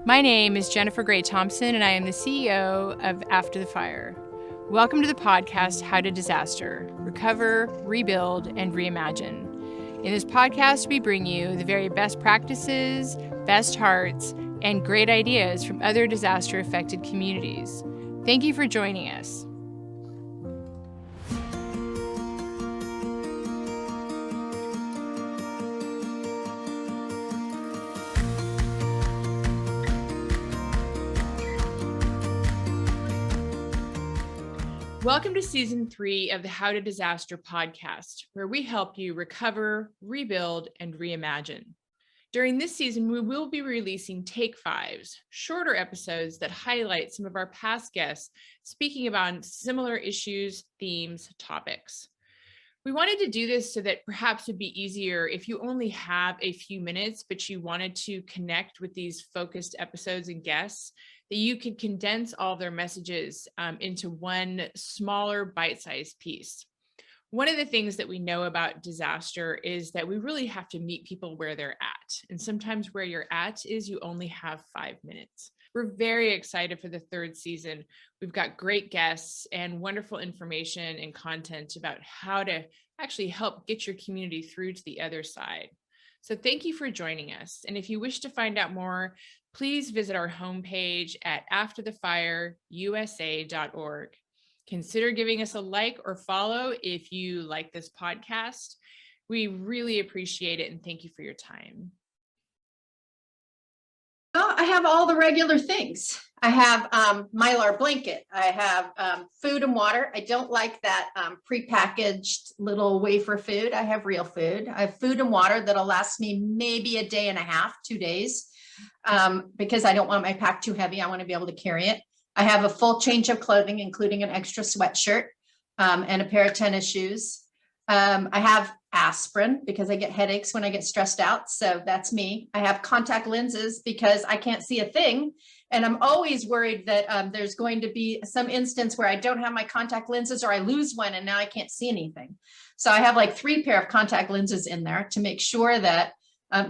My name is Jennifer Gray Thompson, and I am the CEO of After the Fire. Welcome to the podcast, How to Disaster: Recover, Rebuild, and Reimagine. In this podcast, we bring you the very best practices, best hearts, and great ideas from other disaster-affected communities. Thank you for joining us. Welcome to Season 3 of the How to Disaster podcast, where we help you recover, rebuild, and reimagine. During this season, we will be releasing Take Fives, shorter episodes that highlight some of our past guests speaking about similar issues, themes, topics. We wanted to do this so that perhaps it'd be easier if you only have a few minutes, but you wanted to connect with these focused episodes and guests, that you could condense all their messages into one smaller bite-sized piece. One of the things that we know about disaster is that we really have to meet people where they're at. And sometimes where you're at is you only have 5 minutes. We're very excited for the third season. We've got great guests and wonderful information and content about how to actually help get your community through to the other side. So thank you for joining us. And if you wish to find out more, please visit our homepage at afterthefireusa.org. Consider giving us a like or follow if you like this podcast. We really appreciate it and thank you for your time. Well, I have all the regular things. I have Mylar blanket. I have food and water. I don't like that prepackaged little wafer food. I have real food. I have food and water that'll last me maybe a day and a half, 2 days, because I don't want my pack too heavy. I want to be able to carry it. I have a full change of clothing, including an extra sweatshirt and a pair of tennis shoes. I have aspirin because I get headaches when I get stressed out. So that's me. I have contact lenses because I can't see a thing. And I'm always worried that there's going to be some instance where I don't have my contact lenses or I lose one and now I can't see anything. So I have like 3 pair of contact lenses in there to make sure that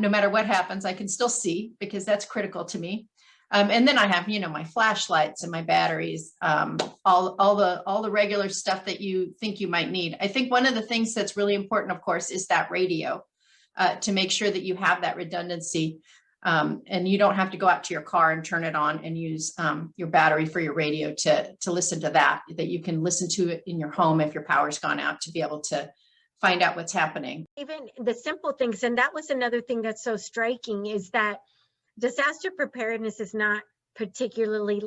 no matter what happens, I can still see, because that's critical to me. And then I have, my flashlights and my batteries, all the regular stuff that you think you might need. I think one of the things that's really important, of course, is that radio, to make sure that you have that redundancy, and you don't have to go out to your car and turn it on and use your battery for your radio to listen to that you can listen to it in your home if your power's gone out, to be able to find out what's happening. Even the simple things, and that was another thing that's so striking, is that disaster preparedness is not particularly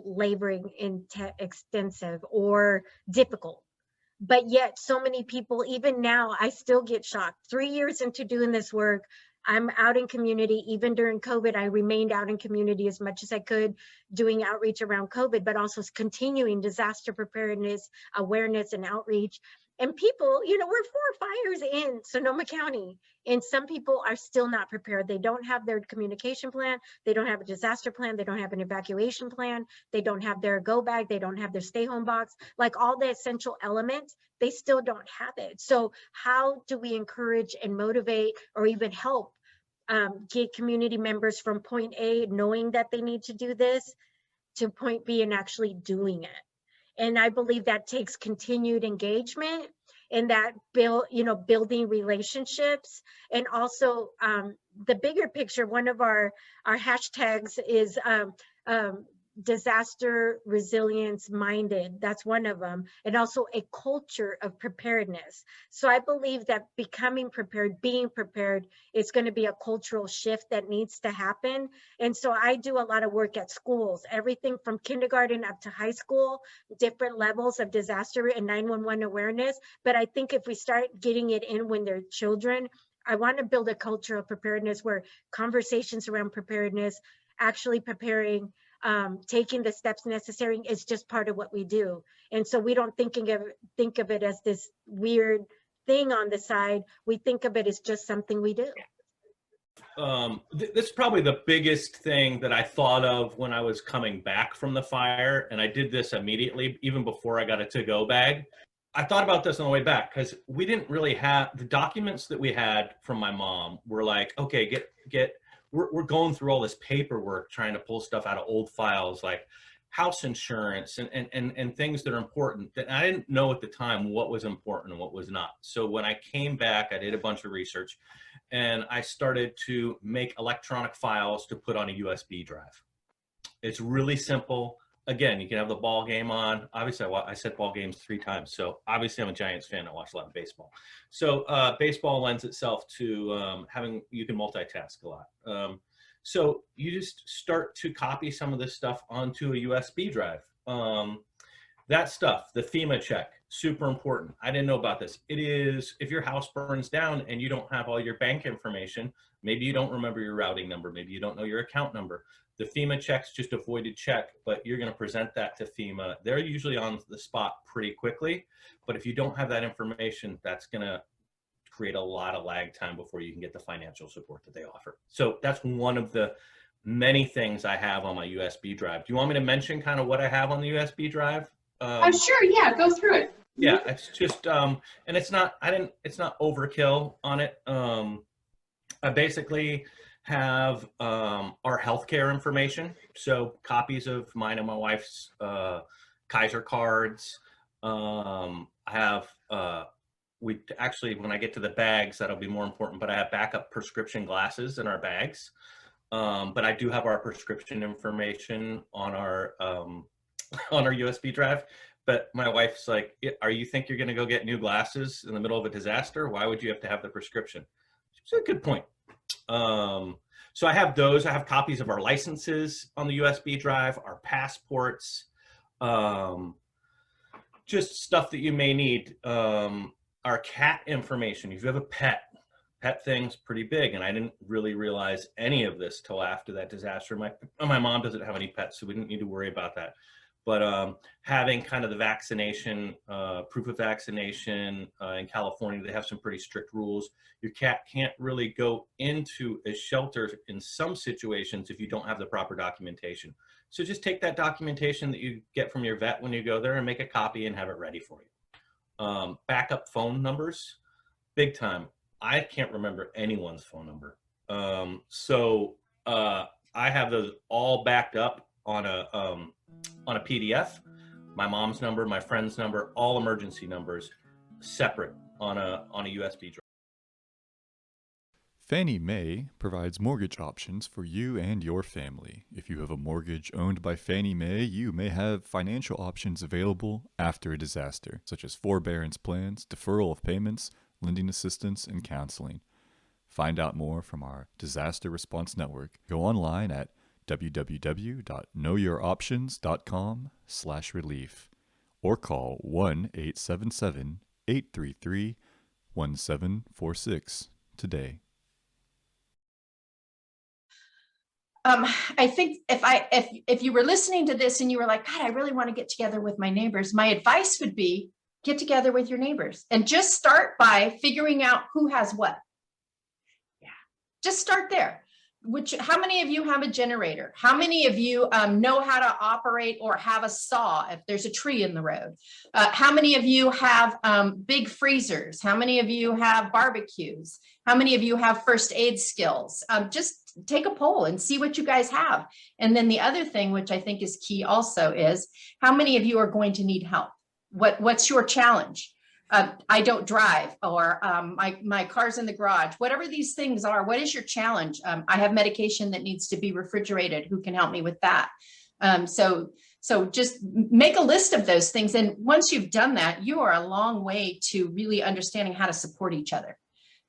extensive or difficult, but yet so many people, even now, I still get shocked. 3 years into doing this work, I'm out in community. Even during COVID, I remained out in community as much as I could, doing outreach around COVID, but also continuing disaster preparedness, awareness, and outreach. And people, we're 4 fires in Sonoma County, and some people are still not prepared. They don't have their communication plan. They don't have a disaster plan. They don't have an evacuation plan. They don't have their go bag. They don't have their stay home box. Like all the essential elements, they still don't have it. So how do we encourage and motivate, or even help get community members from point A, knowing that they need to do this, to point B and actually doing it? And I believe that takes continued engagement, and that building relationships. And also the bigger picture, one of our hashtags is disaster resilience minded. That's one of them. And also a culture of preparedness. So I believe that becoming prepared, being prepared, is going to be a cultural shift that needs to happen. And so I do a lot of work at schools, everything from kindergarten up to high school, different levels of disaster and 911 awareness. But I think if we start getting it in when they're children, I want to build a culture of preparedness where conversations around preparedness, actually preparing, taking the steps necessary, is just part of what we do. And so we don't think of it as this weird thing on the side. We think of it as just something we do. This is probably the biggest thing that I thought of when I was coming back from the fire, and I did this immediately, even before I got a to-go bag. I thought about this on the way back, because we didn't really have the documents that we had from my mom were like, okay, get we're going through all this paperwork, trying to pull stuff out of old files like house insurance and things that are important that I didn't know at the time what was important and what was not. So when I came back, I did a bunch of research and I started to make electronic files to put on a USB drive. It's really simple. Again, you can have the ball game on. Obviously, I said ball games 3 times. So obviously I'm a Giants fan. I watch a lot of baseball. So baseball lends itself to you can multitask a lot. So you just start to copy some of this stuff onto a USB drive. That stuff, the FEMA check, super important. I didn't know about this. It is, if your house burns down and you don't have all your bank information, maybe you don't remember your routing number, maybe you don't know your account number. The FEMA check's just a voided check, but you're going to present that to FEMA. They're usually on the spot pretty quickly, but if you don't have that information, that's going to create a lot of lag time before you can get the financial support that they offer. So that's one of the many things I have on my USB drive. Do you want me to mention kind of what I have on the USB drive? Sure, yeah, go through it. Yeah, it's just, and it's not overkill on it. I basically have our healthcare information. So copies of mine and my wife's Kaiser cards. I have, when I get to the bags, that'll be more important, but I have backup prescription glasses in our bags. But I do have our prescription information on our USB drive. But my wife's like, you think you're going to go get new glasses in the middle of a disaster? Why would you have to have the prescription? It's a good point. So I have those. I have copies of our licenses on the USB drive, our passports, just stuff that you may need. Our cat information. If you have a pet thing's pretty big, and I didn't really realize any of this till after that disaster. My mom doesn't have any pets, so we didn't need to worry about that. But having kind of the vaccination, proof of vaccination in California, they have some pretty strict rules. Your cat can't really go into a shelter in some situations if you don't have the proper documentation. So just take that documentation that you get from your vet when you go there and make a copy and have it ready for you. Backup phone numbers, big time. I can't remember anyone's phone number. So I have those all backed up on a PDF, my mom's number, my friend's number, all emergency numbers separate on a USB drive. Fannie Mae provides mortgage options for you and your family. If you have a mortgage owned by Fannie Mae, you may have financial options available after a disaster, such as forbearance plans, deferral of payments, lending assistance, and counseling. Find out more from our Disaster Response Network. Go online at www.knowyouroptions.com/relief or call 1-877-833-1746 today. I think if you were listening to this and you were like, God, I really want to get together with my neighbors, my advice would be get together with your neighbors and just start by figuring out who has what. Yeah, just start there. How many of you have a generator? How many of you know how to operate or have a saw if there's a tree in the road? How many of you have big freezers? How many of you have barbecues? How many of you have first aid skills? Just take a poll and see what you guys have. And then the other thing, which I think is key also, is how many of you are going to need help? What's your challenge? I don't drive, or my car's in the garage, whatever these things are. What is your challenge? I have medication that needs to be refrigerated. Who can help me with that? So just make a list of those things. And once you've done that, you are a long way to really understanding how to support each other,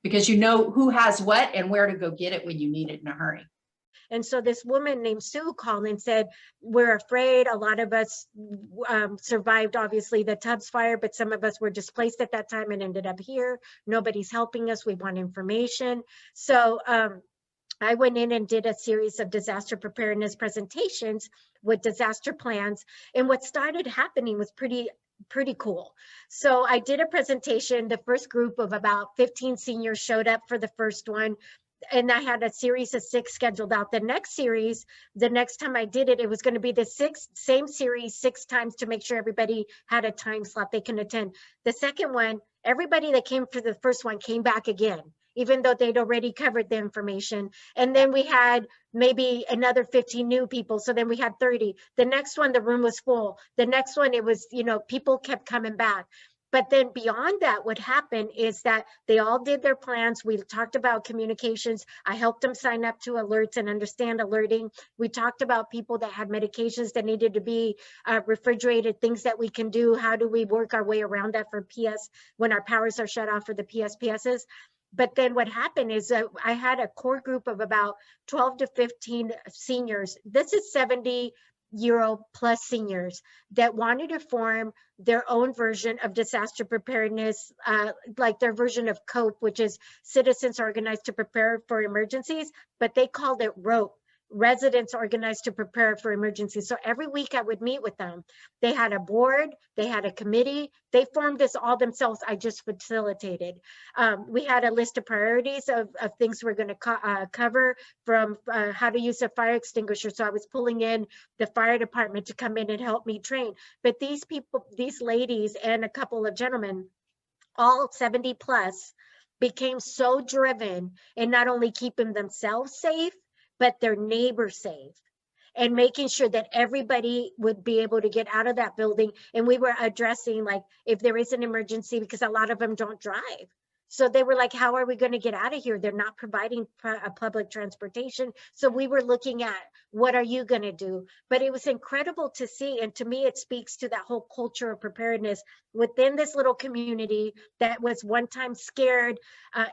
because you know who has what and where to go get it when you need it in a hurry. And so this woman named Sue called and said, we're afraid. A lot of us survived, obviously, the Tubbs fire, but some of us were displaced at that time and ended up here. Nobody's helping us. We want information. So I went in and did a series of disaster preparedness presentations with disaster plans. And what started happening was pretty cool. So I did a presentation. The first group of about 15 seniors showed up for the first one. And I had a series of 6 scheduled out. The next series, the next time I did it, it was going to be the same series 6 times to make sure everybody had a time slot they can attend. The second one, everybody that came for the first one came back again. even though they'd already covered the information. And then we had maybe another 15 new people. So then we had 30. The next one, the room was full. The next one, it was, people kept coming back. But then beyond that, what happened is that they all did their plans. We talked about communications. I helped them sign up to alerts and understand alerting. We talked about people that had medications that needed to be refrigerated, things that we can do. How do we work our way around that for PS when our powers are shut off for the PSPSs? But then what happened is I had a core group of about 12 to 15 seniors. This is 70-year-old plus seniors that wanted to form their own version of disaster preparedness, like their version of COPE, which is Citizens Organized to Prepare for Emergencies, but they called it ROPE, Residents Organized to Prepare for Emergencies. So every week I would meet with them. They had a board, they had a committee, they formed this all themselves. I just facilitated. We had a list of priorities of things we're going to cover, from how to use a fire extinguisher. So I was pulling in the fire department to come in and help me train. But these people, these ladies and a couple of gentlemen, all 70 plus, became so driven in not only keeping themselves safe, but their neighbors safe, and making sure that everybody would be able to get out of that building. And we were addressing, like, if there is an emergency, because a lot of them don't drive. So they were like, how are we going to get out of here? They're not providing public transportation. So we were looking at, what are you going to do? But it was incredible to see. And to me, it speaks to that whole culture of preparedness within this little community that was one time scared,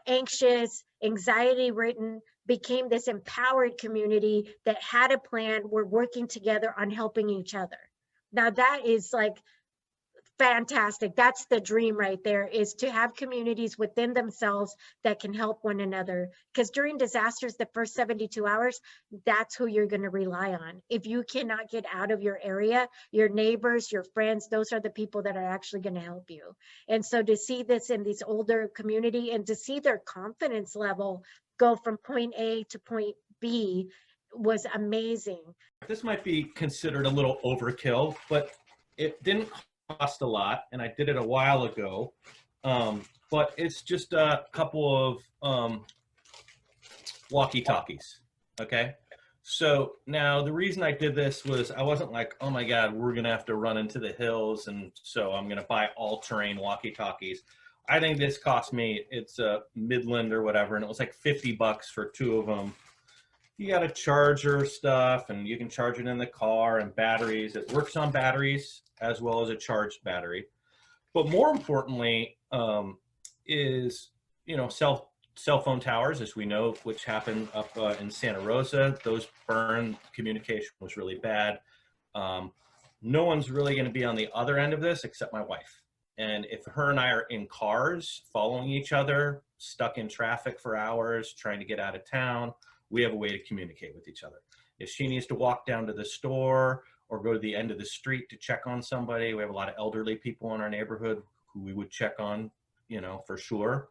anxious, anxiety ridden, became this empowered community that had a plan. We're working together on helping each other. Now that is like fantastic. That's the dream right there, is to have communities within themselves that can help one another. Because during disasters, the first 72 hours, that's who you're going to rely on. If you cannot get out of your area, your neighbors, your friends, those are the people that are actually going to help you. And so to see this in this older community and to see their confidence level go from point A to point B was amazing. This might be considered a little overkill, but it didn't cost a lot, and I did it a while ago. But it's just a couple of walkie-talkies, okay? So now the reason I did this was I wasn't like, oh my God, we're gonna have to run into the hills, and so I'm gonna buy all-terrain walkie-talkies. I think this cost me, it's a Midland or whatever, and it was like $50 for 2 of them. You got a charger stuff, and you can charge it in the car, and batteries. It works on batteries as well as a charged battery. But more importantly is, cell phone towers, as we know, which happened up in Santa Rosa. Those burned, communication was really bad. No one's really going to be on the other end of this except my wife. And if her and I are in cars following each other, stuck in traffic for hours, trying to get out of town, we have a way to communicate with each other. If she needs to walk down to the store or go to the end of the street to check on somebody, we have a lot of elderly people in our neighborhood who we would check on, for sure.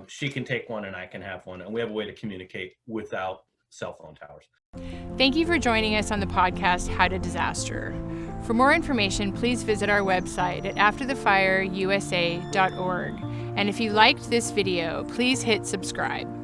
She can take one and I can have one, and we have a way to communicate without cell phone towers. Thank you for joining us on the podcast, How to Disaster. For more information, please visit our website at afterthefireusa.org. And if you liked this video, please hit subscribe.